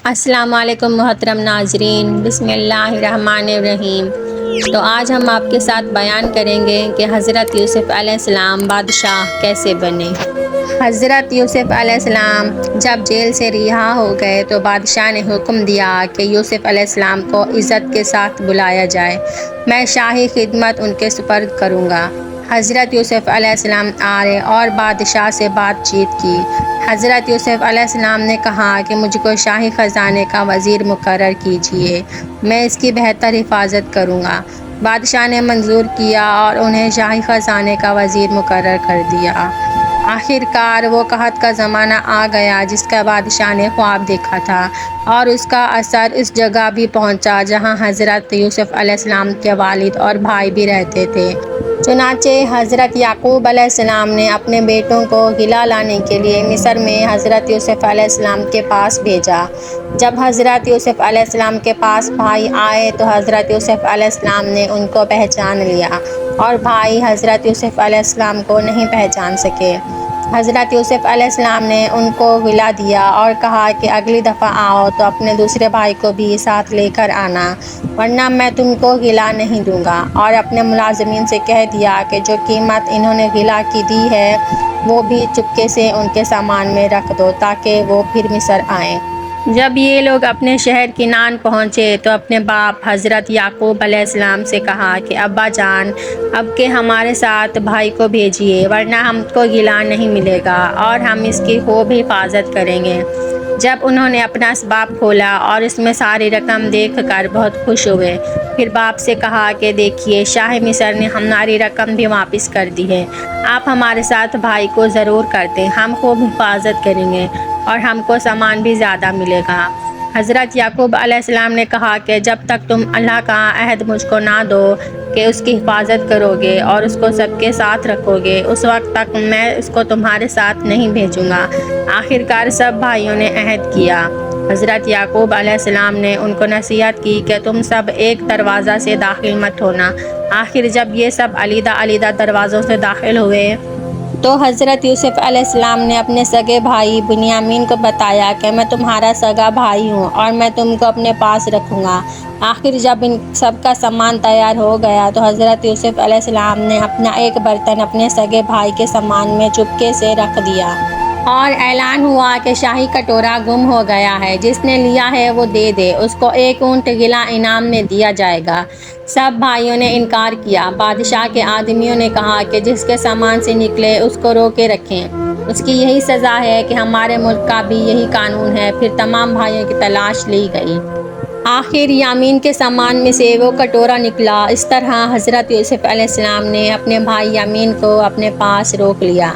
السلام علیکم محترم ناظرین، بسم اللہ الرحمن الرحیم۔ تو آج ہم آپ کے ساتھ بیان کریں گے کہ حضرت یوسف علیہ السلام بادشاہ کیسے بنے۔ حضرت یوسف علیہ السلام جب جیل سے رہا ہو گئے تو بادشاہ نے حکم دیا کہ یوسف علیہ السلام کو عزت کے ساتھ بلایا جائے، میں شاہی خدمت ان کے سپرد کروں گا۔ حضرت یوسف علیہ السلام آئے اور بادشاہ سے بات چیت کی۔ حضرت یوسف علیہ السلام نے کہا کہ مجھ کو شاہی خزانے کا وزیر مقرر کیجیے، میں اس کی بہتر حفاظت کروں گا۔ بادشاہ نے منظور کیا اور انہیں شاہی خزانے کا وزیر مقرر کر دیا۔ آخر کار وہ قحط کا زمانہ آ گیا جس کا بادشاہ نے خواب دیکھا تھا، اور اس کا اثر اس جگہ بھی پہنچا جہاں حضرت یوسف علیہ السلام کے والد اور بھائی بھی رہتے تھے۔ چنانچہ حضرت یعقوب علیہ السلام نے اپنے بیٹوں کو گلہ لانے کے لیے مصر میں حضرت یوسف علیہ السلام کے پاس بھیجا۔ جب حضرت یوسف علیہ السلام کے پاس بھائی آئے تو حضرت یوسف علیہ السلام نے ان کو پہچان لیا، اور بھائی حضرت یوسف علیہ السلام کو نہیں پہچان سکے۔ حضرت یوسف علیہ السلام نے ان کو گلہ دیا اور کہا کہ اگلی دفعہ آؤ تو اپنے دوسرے بھائی کو بھی ساتھ لے کر آنا، ورنہ میں تم کو گلہ نہیں دوں گا۔ اور اپنے ملازمین سے کہہ دیا کہ جو قیمت انہوں نے گلہ کی دی ہے وہ بھی چپکے سے ان کے سامان میں رکھ دو تاکہ وہ پھر مصر آئیں۔ جب یہ لوگ اپنے شہر کنعان پہنچے تو اپنے باپ حضرت یعقوب علیہ السلام سے کہا کہ ابا جان، اب کہ ہمارے ساتھ بھائی کو بھیجیے، ورنہ ہم کو گلہ نہیں ملے گا اور ہم اس کی خوب حفاظت کریں گے۔ جب انہوں نے اپنا اسباب کھولا اور اس میں ساری رقم دیکھ کر بہت خوش ہوئے، پھر باپ سے کہا کہ دیکھیے، شاہ مصر نے ہماری رقم بھی واپس کر دی ہے، آپ ہمارے ساتھ بھائی کو ضرور کر دیں، ہم خوب حفاظت کریں گے اور ہم کو سامان بھی زیادہ ملے گا۔ حضرت یعقوب علیہ السلام نے کہا کہ جب تک تم اللہ کا عہد مجھ کو نہ دو کہ اس کی حفاظت کرو گے اور اس کو سب کے ساتھ رکھو گے، اس وقت تک میں اس کو تمہارے ساتھ نہیں بھیجوں گا۔ آخر کار سب بھائیوں نے عہد کیا۔ حضرت یعقوب علیہ السلام نے ان کو نصیحت کی کہ تم سب ایک دروازہ سے داخل مت ہونا۔ آخر جب یہ سب علیحدہ علیحدہ دروازوں سے داخل ہوئے تو حضرت یوسف علیہ السلام نے اپنے سگے بھائی بنیامین کو بتایا کہ میں تمہارا سگا بھائی ہوں اور میں تم کو اپنے پاس رکھوں گا۔ آخر جب ان سب کا سامان تیار ہو گیا تو حضرت یوسف علیہ السلام نے اپنا ایک برتن اپنے سگے بھائی کے سامان میں چپکے سے رکھ دیا، اور اعلان ہوا کہ شاہی کٹورا گم ہو گیا ہے، جس نے لیا ہے وہ دے دے، اس کو 1 اونٹ گلہ انعام میں دیا جائے گا۔ سب بھائیوں نے انکار کیا۔ بادشاہ کے آدمیوں نے کہا کہ جس کے سامان سے نکلے اس کو روکے رکھیں، اس کی یہی سزا ہے کہ ہمارے ملک کا بھی یہی قانون ہے۔ پھر تمام بھائیوں کی تلاش لی گئی۔ آخر یامین کے سامان میں سے وہ کٹورا نکلا۔ اس طرح حضرت یوسف علیہ السلام نے اپنے بھائی یامین کو اپنے پاس روک لیا۔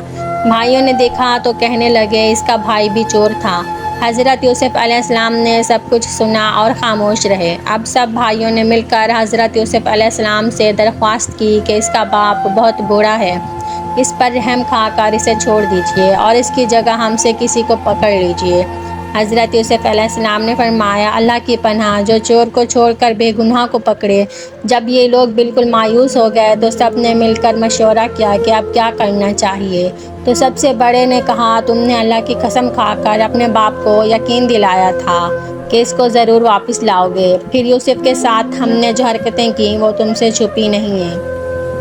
بھائیوں نے دیکھا تو کہنے لگے اس کا بھائی بھی چور تھا۔ حضرت یوسف علیہ السلام نے سب کچھ سنا اور خاموش رہے۔ اب سب بھائیوں نے مل کر حضرت یوسف علیہ السلام سے درخواست کی کہ اس کا باپ بہت بوڑھا ہے، اس پر رحم کھا کر اسے چھوڑ دیجیے اور اس کی جگہ ہم سے کسی کو پکڑ لیجیے۔ حضرت یوسف علیہ السلام نے فرمایا، اللہ کی پناہ، جو چور کو چھوڑ کر بے گناہ کو پکڑے۔ جب یہ لوگ بالکل مایوس ہو گئے تو سب نے مل کر مشورہ کیا کہ اب کیا کرنا چاہیے۔ تو سب سے بڑے نے کہا، تم نے اللہ کی قسم کھا کر اپنے باپ کو یقین دلایا تھا کہ اس کو ضرور واپس لاؤ گے، پھر یوسف کے ساتھ ہم نے جو حرکتیں کی وہ تم سے چھپی نہیں ہیں،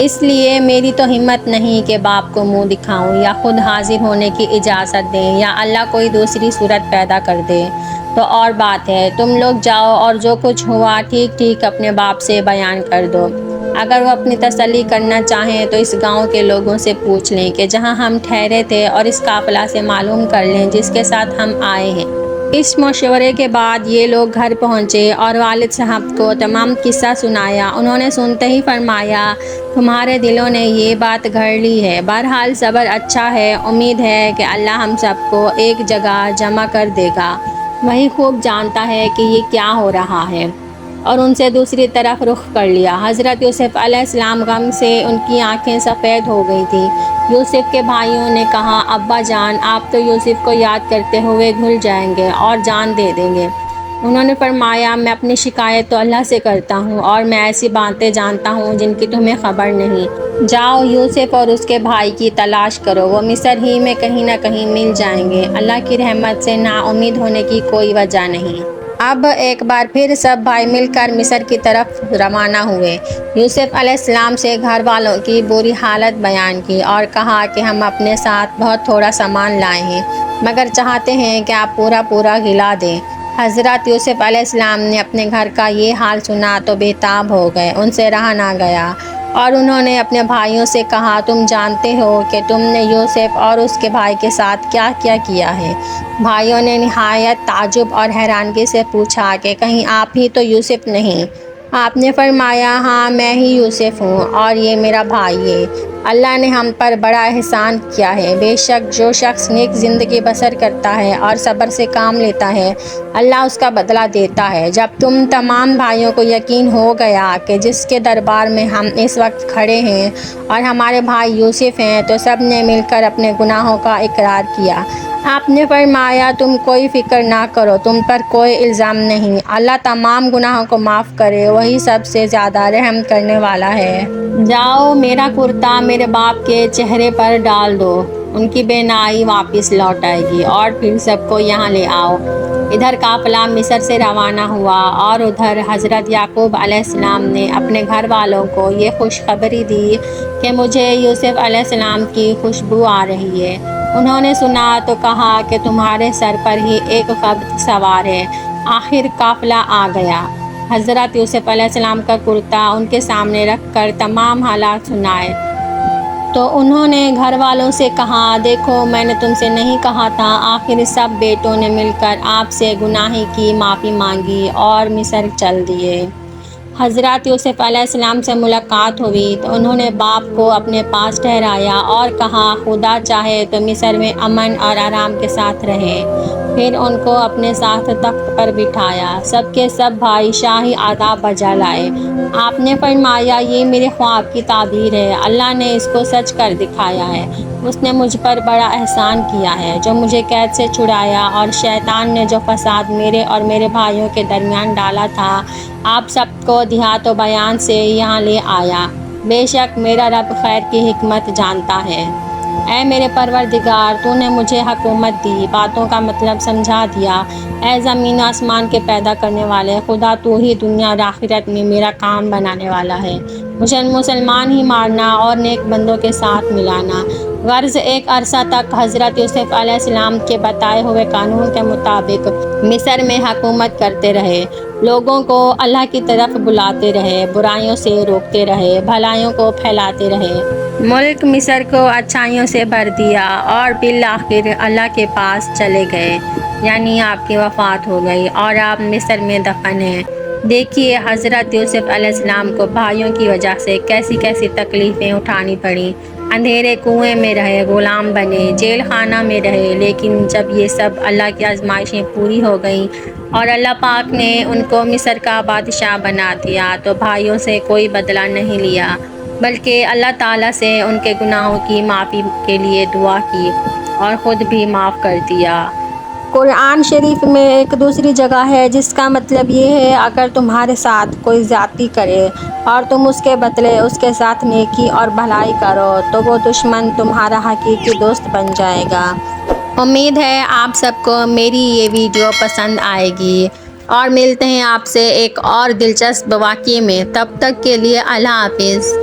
اس لیے میری تو ہمت نہیں کہ باپ کو منہ دکھاؤں یا خود حاضر ہونے کی اجازت دیں یا اللہ کوئی دوسری صورت پیدا کر دے تو اور بات ہے، تم لوگ جاؤ اور جو کچھ ہوا ٹھیک ٹھیک اپنے باپ سے بیان کر دو۔ اگر وہ اپنی تسلی کرنا چاہیں تو اس گاؤں کے لوگوں سے پوچھ لیں کہ جہاں ہم ٹھہرے تھے، اور اس قافلہ سے معلوم کر لیں جس کے ساتھ ہم آئے ہیں۔ اس مشورے کے بعد یہ لوگ گھر پہنچے اور والد صاحب کو تمام قصہ سنایا۔ انہوں نے سنتے ہی فرمایا، تمہارے دلوں نے یہ بات گھڑ لی ہے، بہرحال صبر اچھا ہے، امید ہے کہ اللہ ہم سب کو ایک جگہ جمع کر دے گا، وہی خوب جانتا ہے کہ یہ کیا ہو رہا ہے۔ اور ان سے دوسری طرف رخ کر لیا۔ حضرت یوسف علیہ السلام غم سے ان کی آنکھیں سفید ہو گئی تھیں۔ یوسف کے بھائیوں نے کہا، ابا جان، آپ تو یوسف کو یاد کرتے ہوئے گھل جائیں گے اور جان دے دیں گے، انہوں نے فرمایا میں اپنی شکایت تو اللہ سے کرتا ہوں اور میں ایسی باتیں جانتا ہوں جن کی تمہیں خبر نہیں۔ جاؤ یوسف اور اس کے بھائی کی تلاش کرو، وہ مصر ہی میں کہیں نہ کہیں مل جائیں گے، اللہ کی رحمت سے نا امید ہونے کی کوئی وجہ نہیں۔ اب ایک بار پھر سب بھائی مل کر مصر کی طرف روانہ ہوئے۔ یوسف علیہ السلام سے گھر والوں کی بری حالت بیان کی اور کہا کہ ہم اپنے ساتھ بہت تھوڑا سامان لائے ہیں، مگر چاہتے ہیں کہ آپ پورا گلا دیں۔ حضرت یوسف علیہ السلام نے اپنے گھر کا یہ حال سنا تو بے تاب ہو گئے، ان سے رہا نہ گیا اور انہوں نے اپنے بھائیوں سے کہا تم جانتے ہو کہ تم نے یوسف اور اس کے بھائی کے ساتھ کیا کیا ہے؟ بھائیوں نے نہایت تعجب اور حیرانگی سے پوچھا کہ کہیں آپ ہی تو یوسف نہیں؟ آپ نے فرمایا ہاں میں ہی یوسف ہوں اور یہ میرا بھائی ہے۔ اللہ نے ہم پر بڑا احسان کیا ہے، بے شک جو شخص نیک زندگی بسر کرتا ہے اور صبر سے کام لیتا ہے اللہ اس کا بدلہ دیتا ہے۔ جب تم تمام بھائیوں کو یقین ہو گیا کہ جس کے دربار میں ہم اس وقت کھڑے ہیں اور ہمارے بھائی یوسف ہیں تو سب نے مل کر اپنے گناہوں کا اقرار کیا۔ آپ نے فرمایا تم کوئی فکر نہ کرو، تم پر کوئی الزام نہیں، اللہ تمام گناہوں کو معاف کرے، وہی سب سے زیادہ رحم کرنے والا ہے۔ جاؤ میرا کرتا میرے باپ کے چہرے پر ڈال دو، ان کی بینائی واپس لوٹ آئے گی اور پھر سب کو یہاں لے آؤ۔ ادھر قافلہ مصر سے روانہ ہوا اور ادھر حضرت یعقوب علیہ السلام نے اپنے گھر والوں کو یہ خوشخبری دی کہ مجھے یوسف علیہ السلام کی خوشبو آ رہی ہے۔ انہوں نے سنا تو کہا کہ تمہارے سر پر ہی ایک خبر سوار ہے۔ آخر قافلہ آ گیا۔ حضرت یوسف علیہ السلام کا کرتا ان کے سامنے رکھ کر تمام حالات سنائے تو انہوں نے گھر والوں سے کہا دیکھو میں نے تم سے نہیں کہا تھا۔ آخر سب بیٹوں نے مل کر آپ سے گناہ کی معافی مانگی اور مصر چل دیے۔ حضرت یوسف علیہ السلام سے ملاقات ہوئی تو انہوں نے باپ کو اپنے پاس ٹھہرایا اور کہا خدا چاہے تو مصر میں امن اور آرام کے ساتھ رہے۔ پھر ان کو اپنے ساتھ تخت پر بٹھایا، سب کے سب بھائی شاہی آداب بجا لائے۔ آپ نے فرمایا یہ میرے خواب کی تعبیر ہے، اللہ نے اس کو سچ کر دکھایا ہے، اس نے مجھ پر بڑا احسان کیا ہے جو مجھے قید سے چھڑایا اور شیطان نے جو فساد میرے اور میرے بھائیوں کے درمیان ڈالا تھا آپ سب کو دیہات و بیان سے یہاں لے آیا۔ بے شک میرا رب خیر کی حکمت جانتا ہے۔ اے میرے پروردگار تو نے مجھے حکومت دی، باتوں کا مطلب سمجھا دیا۔ اے زمین و آسمان کے پیدا کرنے والے خدا تو ہی دنیا اور آخرت میں میرا کام بنانے والا ہے، مجھے مسلمان ہی مارنا اور نیک بندوں کے ساتھ ملانا۔ غرض ایک عرصہ تک حضرت یوسف علیہ السلام کے بتائے ہوئے قانون کے مطابق مصر میں حکومت کرتے رہے، لوگوں کو اللہ کی طرف بلاتے رہے، برائیوں سے روکتے رہے، بھلائیوں کو پھیلاتے رہے۔ ملک مصر کو اچھائیوں سے بھر دیا اور بالآخر اللہ کے پاس چلے گئے، یعنی آپ کی وفات ہو گئی اور آپ مصر میں دفن ہیں۔ دیکھیے حضرت یوسف علیہ السلام کو بھائیوں کی وجہ سے کیسی کیسی تکلیفیں اٹھانی پڑیں، اندھیرے کنویں میں رہے، غلام بنے، جیل خانہ میں رہے، لیکن جب یہ سب اللہ کی آزمائشیں پوری ہو گئیں اور اللہ پاک نے ان کو مصر کا بادشاہ بنا دیا تو بھائیوں سے کوئی بدلہ نہیں لیا بلکہ اللہ تعالیٰ سے ان کے گناہوں کی معافی کے لیے دعا کی اور خود بھی معاف کر دیا۔ قرآن شریف میں ایک دوسری جگہ ہے جس کا مطلب یہ ہے اگر تمہارے ساتھ کوئی زیادتی کرے اور تم اس کے بدلے اس کے ساتھ نیکی اور بھلائی کرو تو وہ دشمن تمہارا حقیقی دوست بن جائے گا۔ امید ہے آپ سب کو میری یہ ویڈیو پسند آئے گی اور ملتے ہیں آپ سے ایک اور دلچسپ واقعے میں، تب تک کے لیے اللہ حافظ۔